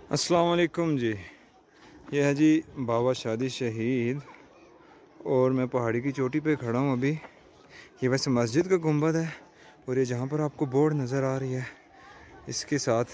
अस्सलाम वालेकुम जी। ये है जी बाबा शादी शहीद और मैं पहाड़ी की चोटी पे खड़ा हूँ अभी। ये वैसे मस्जिद का गुंबद है और ये जहाँ पर आपको बोर्ड नज़र आ रही है इसके साथ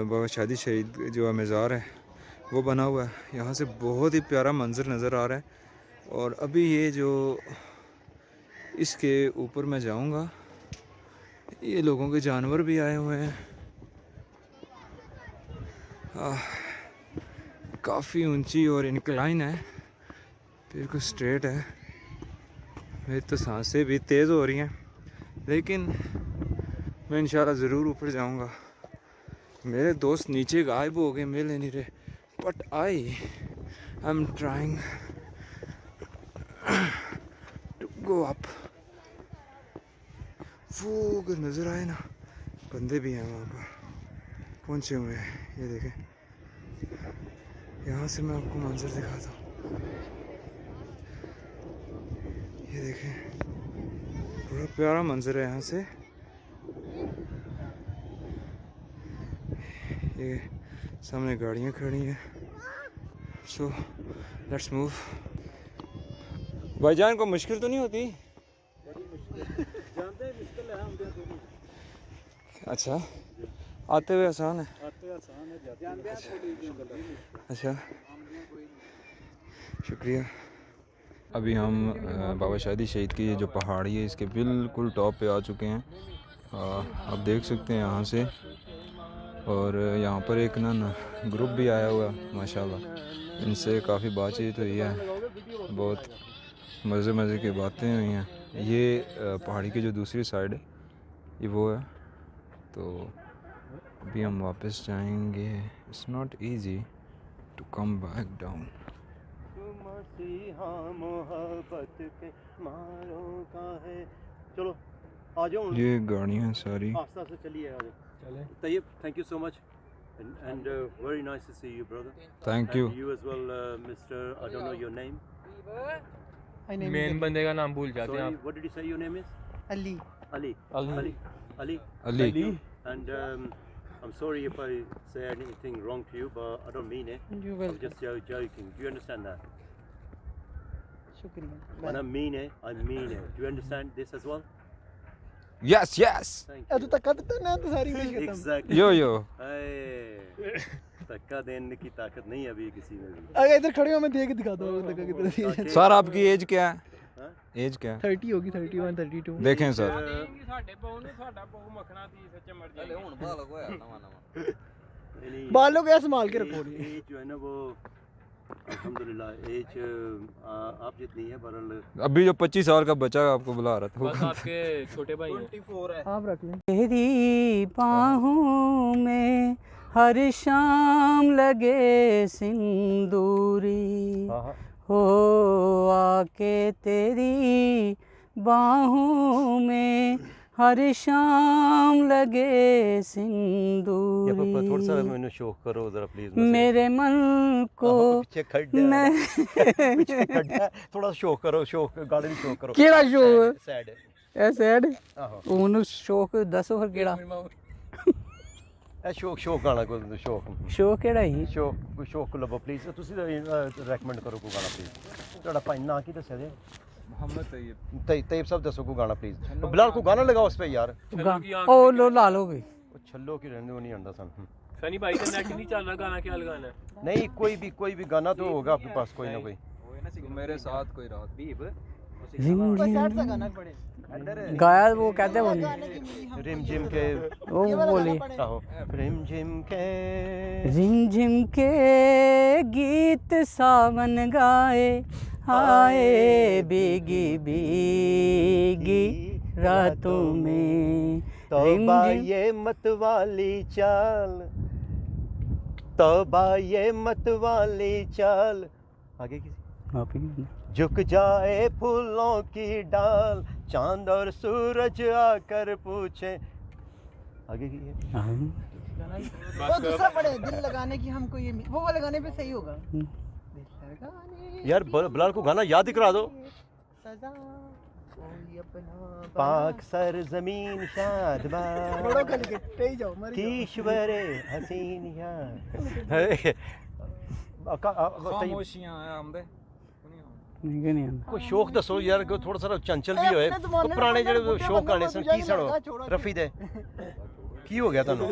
बाबा शादी शहीद जो मज़ार है वो बना हुआ है। यहाँ से बहुत ही प्यारा मंज़र नज़र आ रहा है। और अभी ये जो इसके ऊपर मैं जाऊँगा, ये लोगों के जानवर भी आए हुए हैं। काफ़ी ऊंची और इंक्लाइन है, बिल्कुल स्ट्रेट है। मेरी तो सांसें भी तेज़ हो रही हैं, लेकिन मैं इंशाल्लाह ज़रूर ऊपर जाऊंगा। मेरे दोस्त नीचे गायब हो गए, मिल नहीं रहे, but I am trying to go up. वो अगर नज़र आए ना, बंदे भी हैं वहाँ पर पहुँचे हुए हैं। ये देखें, यहाँ से मैं आपको मंजर दिखाता हूँ। ये देखें, बड़ा प्यारा मंजर है यहाँ से। ये सामने गाड़ियाँ खड़ी हैं, सो लेट्स मूव। भाईजान को मुश्किल तो नहीं होती? जानते हैं मुश्किल है, हम तो नहीं। अच्छा, आते हुए आसान है। आते आसान है, जाते हैं। अच्छा, शुक्रिया। अभी हम बाबा शादी शहीद की ये जो पहाड़ी है इसके बिल्कुल टॉप पे आ चुके हैं। आप देख सकते हैं यहाँ से। और यहाँ पर एक ना ग्रुप भी आया हुआ है माशाल्लाह। इनसे काफ़ी बातचीत हुई है, बहुत मज़े की बातें हुई हैं। ये पहाड़ी की जो दूसरी साइड है ये वो है। तो अभी हम वापस जाएंगे। It's not easy to come back down. मोहब्बत के मारों का है। चलो आ जाओ, ये गाड़ियाँ हैं सारी। आस्ता से चलिए, आ जाओ। Tayyab, thank you so much and very nice to see you, brother. Thank you. And you as well, Mr. I don't know your name. Main बंदे का नाम भूल जाते हैं Sorry, आप। what did you say your name is? Ali. Ali. Ali. Ali. Ali. Thank you. And I'm sorry if I say anything wrong to you, but I don't mean it. You I'm will. just joking. Do you understand that? Shukriya. When I mean it, I mean it. Do you understand this as well? Yes yes. Thank तू you. तक करता ना तो सारी English खत्म। Exactly. यो यो। Hey, धक्का देने की ताकत नहीं अभी किसी में भी। अगर इधर खड़े हो मैं देख के दिखाता हूँ तक कितना सी है। सर आपकी एज क्या है? हाँ? एज क्या है? 30 होगी, 31 32। देखें सर। ਸਾਡੇ ਪਾਉ ਨੂੰ ਸਾਡਾ ਪਾਉ ਮੱਖਣਾ ਦੀ ਸੱਚ ਮਰ ਜਾਏ ਹੁਣ बाल होया नवा नहीं, बालों को ऐसे संभाल के रखो। एज जो है ना वो अल्हम्दुलिल्लाह एज आप जितनी है बरल। अभी जो 25 साल का बच्चा आपको बुला रहा था बस आपके छोटे भाई हैं। 24 है। आप रख लें। तेरी बाहों में हर शाम लगे सिंदूरी हो आके तेरी बाहों में हर शाम लगे सिंदूरी। थोड़ा सा मैंने शौक करो जरा प्लीज। मेरे मन को पीछे खड्डा मैं पीछे खड्डा थोड़ा शौक करो, शौक गाड़ी में शौक करो। केड़ा शौक? सैड ऐ सैड आहो ਉਹਨੂੰ ਸ਼ੌਕ ਦੱਸੋ ਫਿਰ ਕਿਹੜਾ ए शौक गाना को शौक ਸ਼ੌਕ ਕਿਹੜਾ ਹੀ शौक शौक लबो प्लीज। ਤੁਸੀਂ ਰეკਮੈਂਡ ਕਰੋ ਕੋਈ ਗਾਣਾ ਪਲੀਜ਼। ਤੁਹਾਡਾ ਭਾਈ ਨਾਂ ਕੀ ਦੱਸਿਆ ਜੇ? मोहम्मद तैयब। तैयब साहब दसो कोई गाना प्लीज। बिलाल को गाना लगाओ उस पे यार। ਉਹ ਲੋ ਲਾ ਲਓ ਵੀ वो छल्लो की रहने वो नहीं आंदा सन। सनी भाई का नेट नहीं चल रहा, गाना क्या लगाना है? नहीं कोई भी गाना तो होगा आपके पास कोई ना कोई। मेरे साथ कोई रात भी कोई सैड सा गाना पड़े। गाया वो कहते हैं वो रिम जिम के वो बोली आहो रिम जिम के रिमझिम के गीत सावन गाए हाय भीगी भीगी रातों में तौबा रिमझिम ये मतवाली चाल, तौबा ये मतवाली चाल। आगे किसी झुक जाए फूलों की डाल, चांद और सूरज आकर पूछे। आगे की है? वो दूसरा पड़े, दिल लगाने की हमको ये वो वाले गाने पे सही होगा। दिल लगाने यार बिलाल को गाना याद ही करा दो। सजा ओ अपना पाक सर जमीन शादबाद बड़ो कल के टे जाओ मर जाओ ईश्वर हसीन ਖਾਮੋਸ਼ੀਆਂ ਆ ਆਉਂਦੇ नहीं आंदा ਕੋਈ ਸ਼ੌਕ ਦੱਸੋ ਯਾਰ ਕੋਈ ਥੋੜਾ ਸਾਰਾ ਚੰਚਲ ਵੀ ਹੋਏ ਕੋਈ ਪੁਰਾਣੇ ਜਿਹੜੇ ਸ਼ੌਕ ਗਾਣੇ ਸਨ ਕੀ ਸੜੋ ਰਫੀ ਦੇ ਕੀ ਹੋ ਗਿਆ ਤੁਹਾਨੂੰ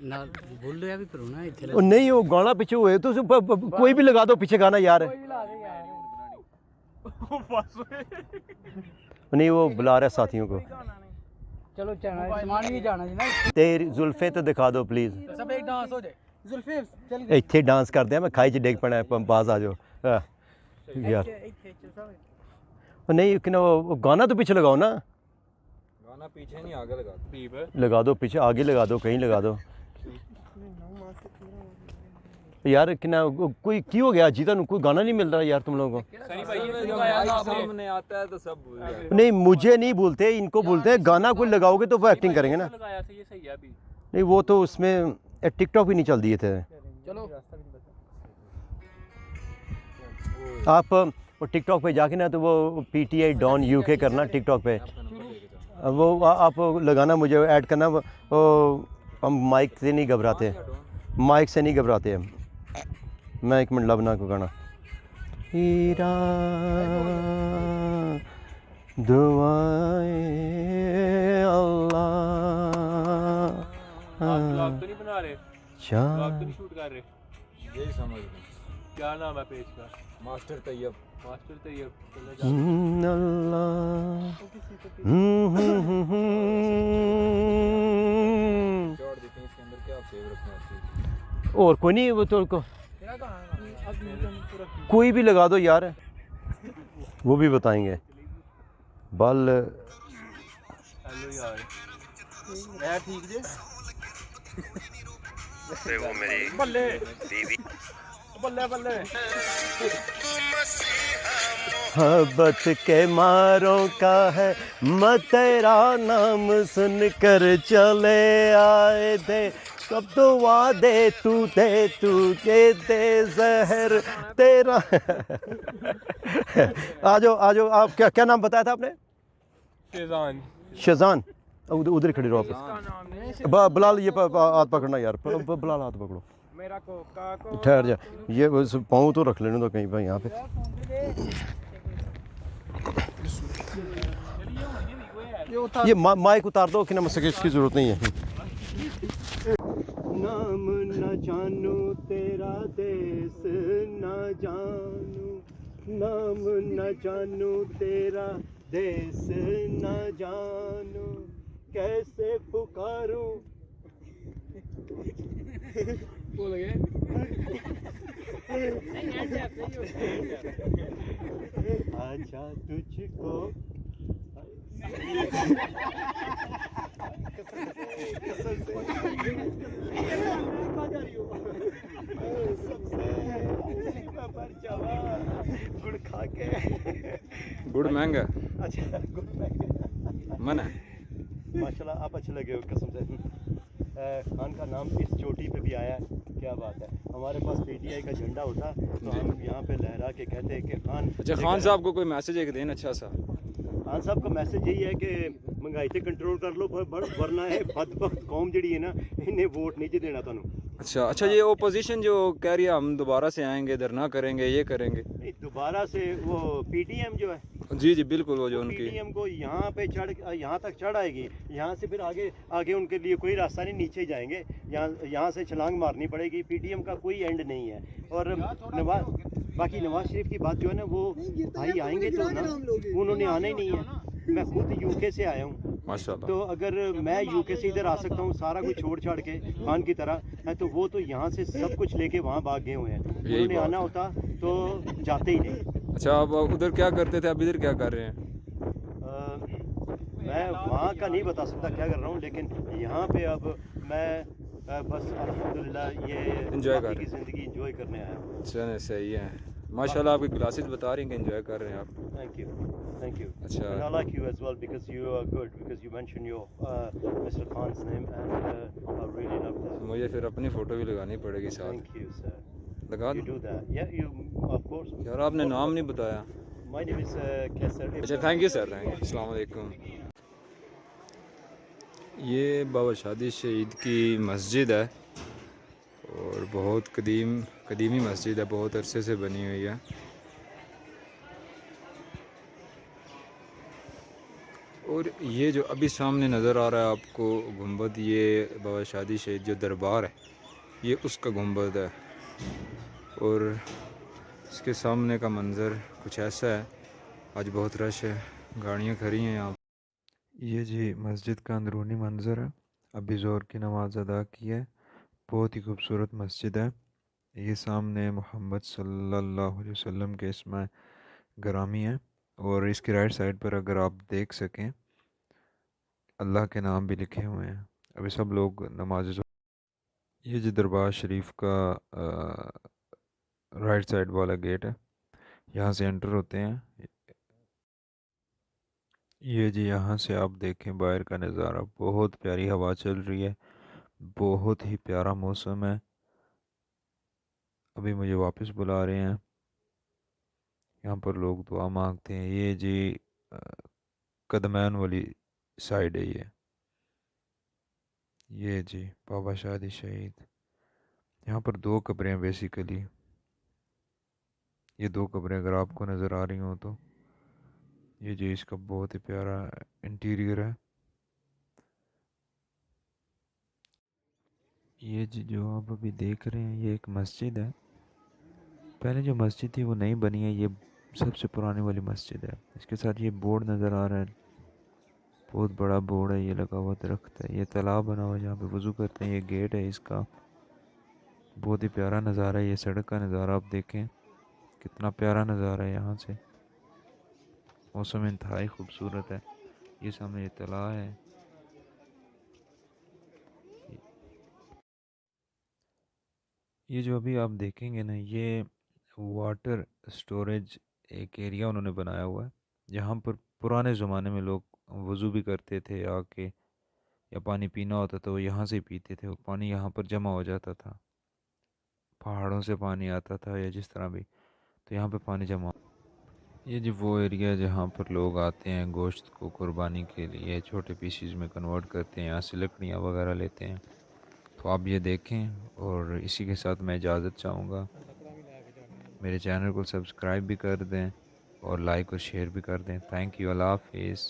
ना बोल रहा भी करो ना इथे ਉਹ ਨਹੀਂ ਉਹ ਗਾਣਾ ਪਿੱਛੇ ਹੋਏ ਤੁਸੀਂ ਕੋਈ ਵੀ ਲਗਾ ਦਿਓ ਪਿੱਛੇ ਗਾਣਾ ਯਾਰ नहीं वो बुला रहा है साथियों को चलो चना सामान भी जाना जी ना तेरी जुल्फे तो दिखा दो प्लीज ਸਭ ਇੱਕ ਡਾਂਸ ਹੋ ਜਾਏ जुल्फे चल ਇੱਥੇ ਡਾਂਸ ਕਰਦੇ ਆ ਮੈਂ ਖਾਈ ਚ ਡਿੱਗ ਪੈਣਾ ਪਾਸ ਆ ਜਾਓ ਯਾਰ ਉਹ ਨਹੀਂ ਕਿ वो गाना तो पीछे लगाओ ना गाना पीछे नहीं आगे लगा ਪੀਪ लगा दो पीछे आगे लगा दो कहीं लगा दो यार कि ना कोई की हो गया जी ਤੁਹਾਨੂੰ कोई गाना नहीं मिल रहा यार तुम लोगों को ਸਨੀ ਭਾਈ जब ਇਹ ਗਾਇਆ माइक सामने आता है तो सब भूल जाते हैं। नहीं मुझे नहीं बोलते इनको बोलते हैं गाना कोई लगाओगे तो वो एक्टिंग करेंगे ना ਲਗਾਇਆ ਸੀ ਇਹ ਸਹੀ ਆ ਵੀ नहीं वो तो उसमें टिकटॉक भी नहीं चल दिए थे ਚਲੋ आप वो टिकटॉक पे जाके ना तो वो PTI डॉन UK करना टिकटॉक पे वो आप लगाना मुझे ऐड करना वो हम माइक से नहीं घबराते माइक से नहीं घबराते हम मैं एक मिनट लबना को गाना हीरा दुआएं अल्लाह ब्लॉग तो नहीं बना रहे ब्लॉग चाह तो नहीं शूट कर रहे यही समझ लो क्या नाम है पेज का मास्टर तैयब मास्टर तैयब चले जा अल्लाह जोड़ देते हैं इसके अंदर क्या सेव रखना चाहिए। और कोई नहीं वो तो कोई भी लगा दो यार वो भी बताएंगे बल हेलो यार मैं ठीक जे वो मेरी बल्ले बीवी बल्ले बल्ले मोहब्बत के मारों का है मैं तेरा नाम सुनकर चले आए थे कब तो वादे तू के दे जहर तेरा आ जाओ आप क्या नाम बताया था आपने शेजान शेजान उधर ही खड़ी रहो इसका आप नाम नहीं बिलाल ये हाथ पकड़ना यार बिलाल हाथ पकड़ो मेरा कोका को ठहर जा ये पाँव तो रख लेने दो कहीं पर यहाँ पे ये माइक उतार दो कि ना मुझसे इसकी ज़रूरत नहीं है नाम न जानू तेरा देश न जानू नाम न जानू तेरा देश न जानू कैसे पुकारूं बोल गए आजा तुझको गुड़ खा के गुड़ महंगा अच्छा गुड़ मन है माशाल्लाह आप अच्छे लगे हो कसम से खान का नाम इस चोटी पे भी आया है क्या बात है हमारे पास PTI का झंडा होता तो हम यहाँ पे लहरा के कहते हैं कि खान अच्छा खान साहब को कोई मैसेज एक देन अच्छा सा खान साहब का मैसेज यही है कि महंगाई से कंट्रोल कर लो वरना है बदबख्त कौम जड़ी है ना इन्हें वोट नहीं देना तुहानू अच्छा ये ओपोजिशन जो कह रही है हम दोबारा से आएंगे धरना करेंगे ये करेंगे नहीं दोबारा से वो PTM जो है जी बिल्कुल वो जो उनकी PTM को यहाँ पे यहाँ तक चढ़ आएगी यहाँ से फिर आगे उनके लिए कोई रास्ता नहीं नीचे ही जाएंगे यहाँ से छलांग मारनी पड़ेगी PTM का कोई एंड नहीं है और बाकी नवाज शरीफ की बात जो है ना वो भाई आएंगे तो ना उन्होंने आना ही नहीं है मैं खुद UK से आया हूँ माशाल्लाह तो अगर मैं UK से इधर आ सकता हूँ सारा कुछ छोड़ छाड़ के खान की तरह है तो वो तो यहाँ से सब कुछ लेके वहाँ भाग गए हुए हैं उन्होंने आना होता तो जाते ही नहीं अच्छा आप उधर क्या करते थे अब इधर क्या कर रहे हैं मैं वहाँ का नहीं बता सकता क्या कर रहा हूँ लेकिन यहाँ पे अब मैं बस अल्हम्दुलिल्लाह ये Enjoy कर की ज़िंदगी इंजॉय करने आया हूँ चले सही है माशाल्लाह आपकी क्लासेस बता रही हैं कि एंजॉय कर रहे हैं आप। Thank you. Thank you. अच्छा। And I like you as well because you are good, because you mentioned your Mr. Khan's name, and I really love that. मुझे फिर अपनी फ़ोटो भी लगानी पड़ेगी साथ। Thank you, sir. लगा You दूँ? do that. Yeah, you, of course. यार आपने नाम नहीं बताया। My name is Kaisar. अच्छा thank you sir, thank you. अस्सलाम वालेकुम। ये बाबा शादी शहीद की मस्जिद है और बहुत कदीमी मस्जिद है, बहुत अरसे से बनी हुई है। और ये जो अभी सामने नज़र आ रहा है आपको गुंबद, ये बाबा शादी शहीद जो दरबार है ये उसका गुंबद है। और इसके सामने का मंज़र कुछ ऐसा है। आज बहुत रश है, गाड़ियाँ खड़ी हैं यहाँ। ये जी मस्जिद का अंदरूनी मंज़र है। अभी ज़ोहर की नमाज़ अदा की है। बहुत ही खूबसूरत मस्जिद है। ये सामने मोहम्मद सल्लल्लाहु अलैहि वसल्लम के इसमें ग्रामी है। और इसकी राइट साइड पर अगर आप देख सकें अल्लाह के नाम भी लिखे हुए हैं। अभी सब लोग नमाज। ये जी दरबार शरीफ का राइट साइड वाला गेट है, यहाँ से एंटर होते हैं। ये जी यहाँ से आप देखें बाहर का नज़ारा, बहुत प्यारी हवा चल रही है, बहुत ही प्यारा मौसम है। अभी मुझे वापस बुला रहे हैं, यहाँ पर लोग दुआ मांगते हैं। ये जी कदमैन वाली साइड है ये जी बाबा शादी शहीद। यहाँ पर दो कब्रें हैं बेसिकली। ये दो कब्रें अगर आपको नज़र आ रही हों तो ये जी इसका बहुत ही प्यारा इंटीरियर है। ये जी जो आप अभी देख रहे हैं ये एक मस्जिद है। पहले जो मस्जिद थी वो नई बनी है, ये सबसे पुरानी वाली मस्जिद है। इसके साथ ये बोर्ड नज़र आ रहा है, बहुत बड़ा बोर्ड है, ये लगा हुआ दरख्त है। ये तालाब बना हुआ है जहाँ पे वज़ू करते हैं। ये गेट है इसका, बहुत ही प्यारा नज़ारा है। ये सड़क का नज़ारा आप देखें, कितना प्यारा नज़ारा है। यहाँ से मौसम इंतहाई खूबसूरत है। ये सामने ये तालाब है। ये जो अभी आप देखेंगे ना, ये वाटर स्टोरेज एक एरिया उन्होंने बनाया हुआ है, जहाँ पर पुराने ज़माने में लोग वज़ू भी करते थे आके, या पानी पीना होता तो वो यहाँ से पीते थे। वो पानी यहाँ पर जमा हो जाता था, पहाड़ों से पानी आता था या जिस तरह भी, तो यहाँ पे पानी जमा। ये जो वो एरिया है जहाँ पर लोग आते हैं गोश्त को कुर्बानी के लिए छोटे पीसीज में कन्वर्ट करते हैं, यहाँ से लकड़ियाँ वगैरह लेते हैं। तो आप ये देखें। और इसी के साथ मैं इजाज़त चाहूँगा, मेरे चैनल को सब्सक्राइब भी कर दें और लाइक और शेयर भी कर दें। थैंक यू, अल्लाह हाफिज़।